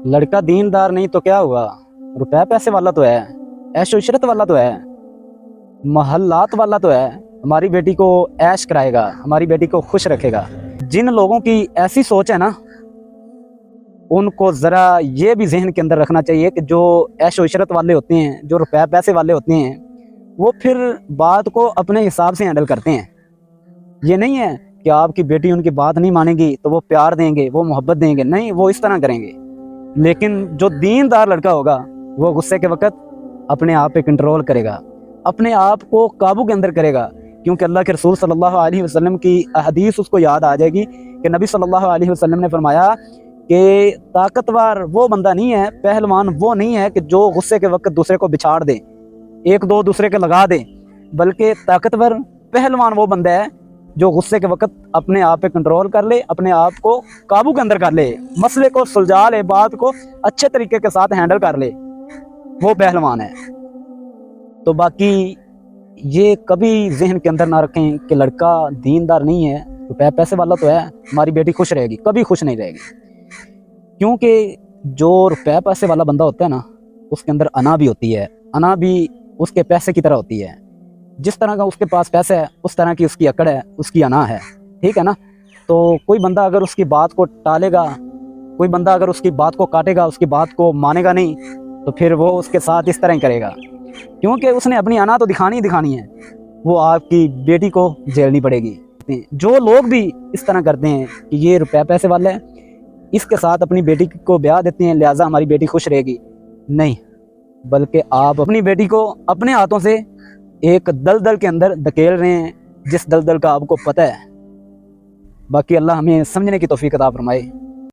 लड़का दीनदार नहीं तो क्या हुआ, रुपए पैसे वाला तो है, ऐशो इशरत वाला तो है, महल्लात वाला तो है, हमारी बेटी को ऐश कराएगा, हमारी बेटी को खुश रखेगा। जिन लोगों की ऐसी सोच है ना, उनको ज़रा ये भी जहन के अंदर रखना चाहिए कि जो ऐशो इशरत वाले होते हैं, जो रुपए पैसे वाले होते हैं, वो फिर बात को अपने हिसाब से हैंडल करते हैं। ये नहीं है कि आपकी बेटी उनकी बात नहीं मानेगी तो वो प्यार देंगे, वो मोहब्बत देंगे, नहीं, वो इस तरह करेंगे। लेकिन जो दीनदार लड़का होगा वो गुस्से के वक्त अपने आप पे कंट्रोल करेगा, अपने आप को काबू के अंदर करेगा, क्योंकि अल्लाह के रसूल सल्लल्लाहु अलैहि वसल्लम की हदीस उसको याद आ जाएगी कि नबी सल्लल्लाहु अलैहि वसल्लम ने फरमाया कि ताकतवर वो बंदा नहीं है, पहलवान वो नहीं है कि जो गुस्से के वक्त दूसरे को बिछाड़ दे, एक दो दूसरे के लगा दे, बल्कि ताकतवर पहलवान वो बंदा है जो गुस्से के वक्त अपने आप पे कंट्रोल कर ले, अपने आप को काबू के अंदर कर ले, मसले को सुलझा ले, बात को अच्छे तरीके के साथ हैंडल कर ले, वो पहलवान है। तो बाकी ये कभी जहन के अंदर ना रखें कि लड़का दीनदार नहीं है, रुपए पैसे वाला तो है, हमारी बेटी खुश रहेगी, कभी खुश नहीं रहेगी। क्योंकि जो रुपए पैसे वाला बंदा होता है ना, उसके अंदर अना भी होती है, अना भी उसके पैसे की तरह होती है। जिस तरह का उसके पास पैसा है उस तरह की उसकी अकड़ है, उसकी अना है, ठीक है ना। तो कोई बंदा अगर उसकी बात को टालेगा, कोई बंदा अगर उसकी बात को काटेगा, उसकी बात को मानेगा नहीं, तो फिर वो उसके साथ इस तरह ही करेगा, क्योंकि उसने अपनी अना तो दिखानी ही दिखानी है, वो आपकी बेटी को झेलनी पड़ेगी। जो लोग भी इस तरह करते हैं कि ये रुपए पैसे वाला है, इसके साथ अपनी बेटी को ब्याह देते हैं, लिहाजा हमारी बेटी खुश रहेगी, नहीं, बल्कि आप अपनी बेटी को अपने हाथों से एक दलदल के अंदर धकेल रहे हैं, जिस दलदल का आपको पता है। बाकी अल्लाह हमें समझने की तौफीक अता फरमाए।